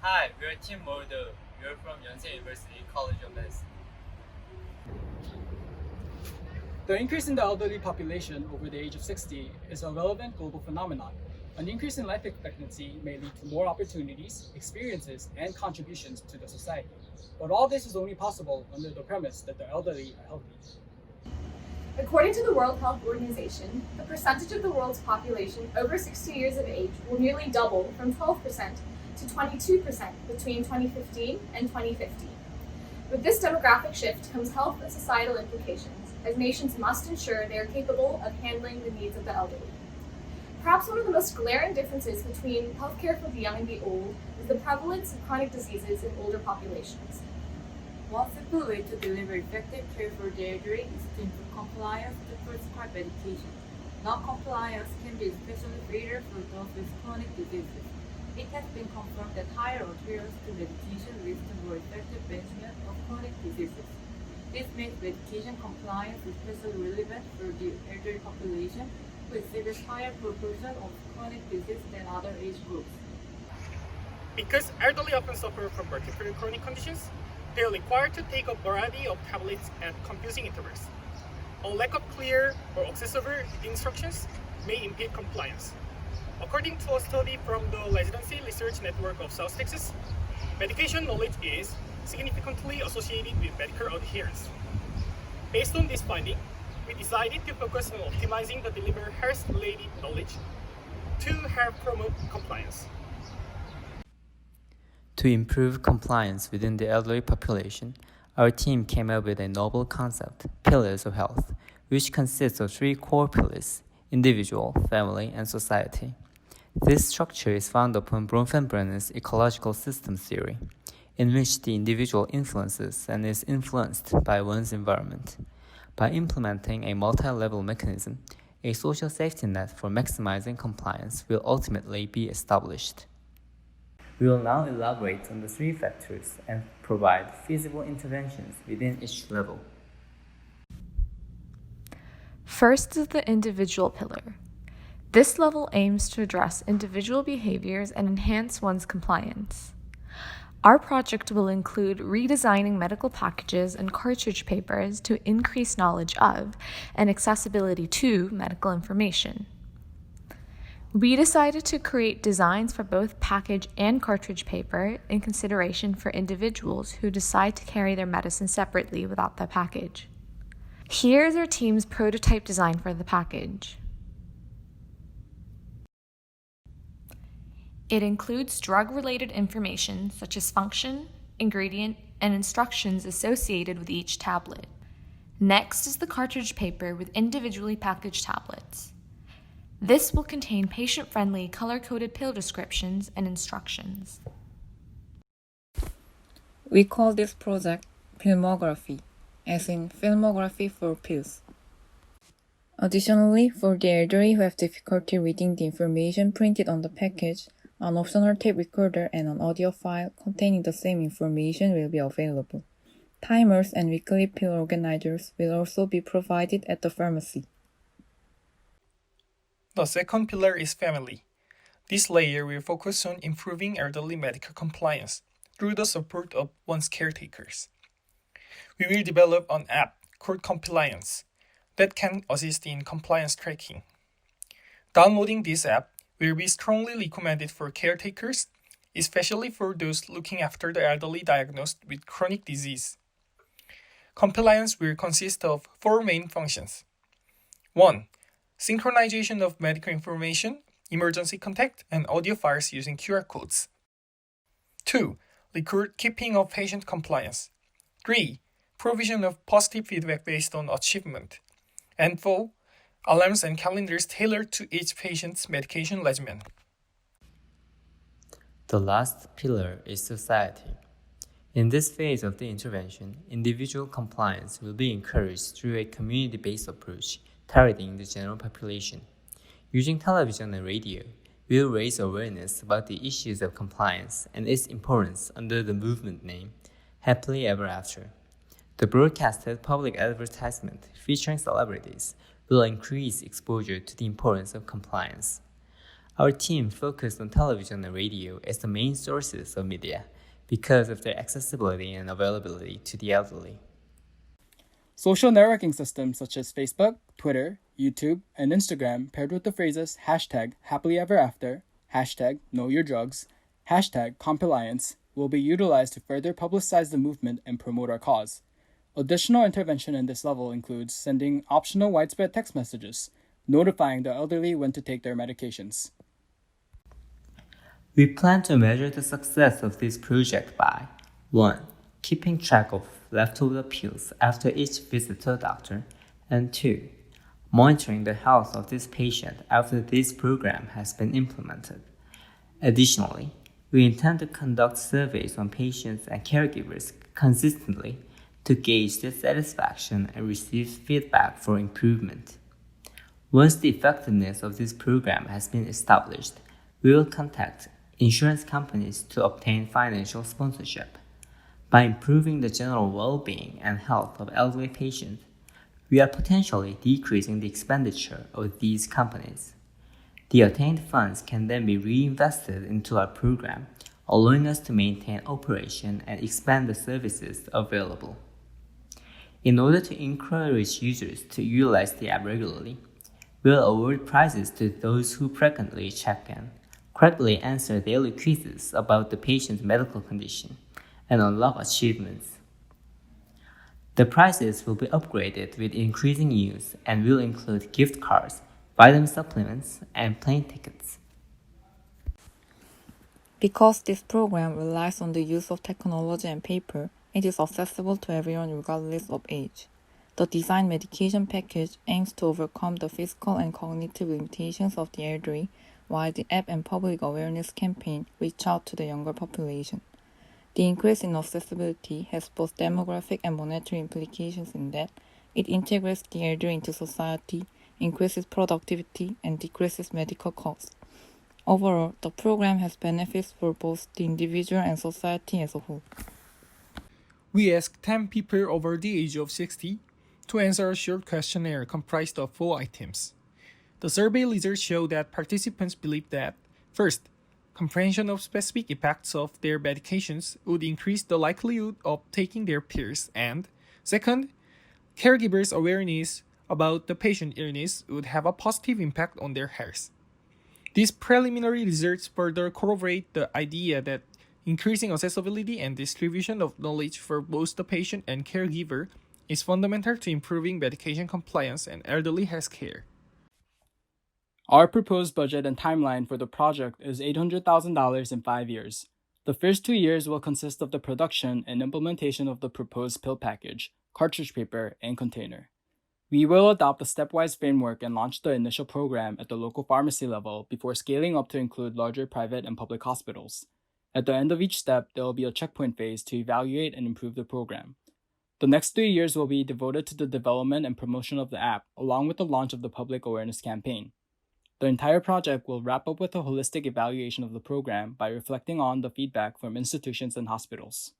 Hi, we're Team Mordo. We're from Yonsei University College of Medicine. The increase in the elderly population over the age of 60 is a relevant global phenomenon. An increase in life expectancy may lead to more opportunities, experiences, and contributions to the society. But all this is only possible under the premise that the elderly are healthy. According to the World Health Organization, the percentage of the world's population over 60 years of age will nearly double from 12% to 22% between 2015 and 2050. With this demographic shift comes health and societal implications, as nations must ensure they are capable of handling the needs of the elderly. Perhaps one of the most glaring differences between healthcare for the young and the old is the prevalence of chronic diseases in older populations. One simple way to deliver effective care for the elderly is to improve compliance to prescribed medication. Non-compliance can be especially fatal for those with chronic diseases. It has been confirmed that higher adherence to medication leads to more effective management of chronic diseases. This makes medication compliance especially relevant for the elderly population, who exhibits higher proportion of chronic disease than other age groups. Because elderly often suffer from multiple chronic conditions, they are required to take a variety of tablets at confusing intervals. A lack of clear or accessible instructions may impede compliance. According to a study from the Residency Research Network of South Texas, medication knowledge is significantly associated with medical adherence. Based on this finding, we decided to focus on optimizing the delivered health-related knowledge to help promote compliance. To improve compliance within the elderly population, our team came up with a novel concept, Pillars of Health, which consists of three core pillars: individual, family, and society. This structure is founded upon Bronfenbrenner's ecological systems theory, in which the individual influences and is influenced by one's environment. By implementing a multi-level mechanism, a social safety net for maximizing compliance will ultimately be established. We will now elaborate on the three factors and provide feasible interventions within each level. First is the individual pillar. This level aims to address individual behaviors and enhance one's compliance. Our project will include redesigning medical packages and cartridge papers to increase knowledge of and accessibility to medical information. We decided to create designs for both package and cartridge paper in consideration for individuals who decide to carry their medicine separately without the package. Here is our team's prototype design for the package. It includes drug-related information such as function, ingredient, and instructions associated with each tablet. Next is the cartridge paper with individually packaged tablets. This will contain patient-friendly color-coded pill descriptions and instructions. We call this project filmography, as in filmography for pills. Additionally, for the elderly who have difficulty reading the information printed on the package, an optional tape recorder and an audio file containing the same information will be available. Timers and weekly pill organizers will also be provided at the pharmacy. The second pillar is family. This layer will focus on improving elderly medical compliance through the support of one's caretakers. We will develop an app called Compliance that can assist in compliance tracking. Downloading this app will be strongly recommended for caretakers, especially for those looking after the elderly diagnosed with chronic disease. Compliance will consist of four main functions. 1. Synchronization of medical information, emergency contact, and audio files using QR codes. 2. Record keeping of patient compliance. 3. Provision of positive feedback based on achievement. And 4. Alarms and calendars tailored to each patient's medication regimen. The last pillar is society. In this phase of the intervention, individual compliance will be encouraged through a community-based approach targeting the general population. Using television and radio, we will raise awareness about the issues of compliance and its importance under the movement name Happily Ever After. The broadcasted public advertisement featuring celebrities will increase exposure to the importance of compliance. Our team focused on television and radio as the main sources of media because of their accessibility and availability to the elderly. Social networking systems such as Facebook, Twitter, YouTube, and Instagram paired with the phrases hashtag happily ever after, hashtag know your drugs, hashtag compliance will be utilized to further publicize the movement and promote our cause. Additional intervention in this level includes sending optional widespread text messages, notifying the elderly when to take their medications. We plan to measure the success of this project by 1. Keeping track of leftover pills after each visit to a doctor, and 2. Monitoring the health of this patient after this program has been implemented. Additionally, we intend to conduct surveys on patients and caregivers consistently to gauge their satisfaction and receive feedback for improvement. Once the effectiveness of this program has been established, we will contact insurance companies to obtain financial sponsorship. By improving the general well-being and health of elderly patients, we are potentially decreasing the expenditure of these companies. The attained funds can then be reinvested into our program, allowing us to maintain operation and expand the services available. In order to encourage users to utilize the app regularly, we'll award prizes to those who frequently check in, correctly answer daily quizzes about the patient's medical condition, and unlock achievements. The prizes will be upgraded with increasing use and will include gift cards, vitamin supplements, and plane tickets. Because this program relies on the use of technology and paper, it is accessible to everyone regardless of age. The design medication package aims to overcome the physical and cognitive limitations of the elderly, while the app and public awareness campaign reach out to the younger population. The increase in accessibility has both demographic and monetary implications in that it integrates the elderly into society, increases productivity, and decreases medical costs. Overall, the program has benefits for both the individual and society as a whole. We asked 10 people over the age of 60 to answer a short questionnaire comprised of 4 items. The survey results show that participants believe that, first, comprehension of specific effects of their medications would increase the likelihood of taking their pills, and, second, caregivers' awareness about the patient illness would have a positive impact on their health. These preliminary results further corroborate the idea that increasing accessibility and distribution of knowledge for both the patient and caregiver is fundamental to improving medication compliance and elderly health care. Our proposed budget and timeline for the project is $800,000 in 5 years. The first 2 years will consist of the production and implementation of the proposed pill package, cartridge paper, and container. We will adopt a stepwise framework and launch the initial program at the local pharmacy level before scaling up to include larger private and public hospitals. At the end of each step, there will be a checkpoint phase to evaluate and improve the program. The next 3 years will be devoted to the development and promotion of the app, along with the launch of the public awareness campaign. The entire project will wrap up with a holistic evaluation of the program by reflecting on the feedback from institutions and hospitals.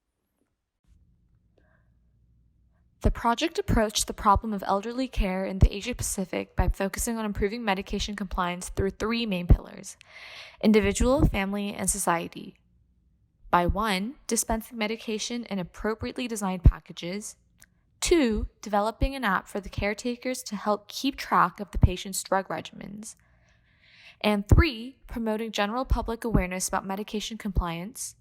The project approached the problem of elderly care in the Asia Pacific by focusing on improving medication compliance through 3 main pillars: individual, family, and society. By 1, dispensing medication in appropriately designed packages; 2, developing an app for the caretakers to help keep track of the patient's drug regimens; and 3, promoting general public awareness about medication compliance.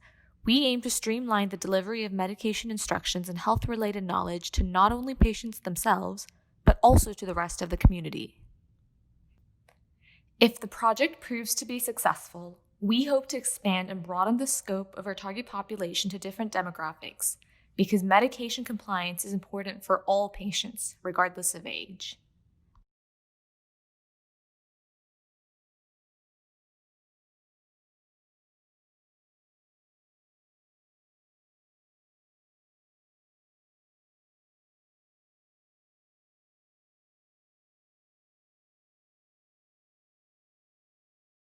We aim to streamline the delivery of medication instructions and health-related knowledge to not only patients themselves, but also to the rest of the community. If the project proves to be successful, we hope to expand and broaden the scope of our target population to different demographics, because medication compliance is important for all patients, regardless of age.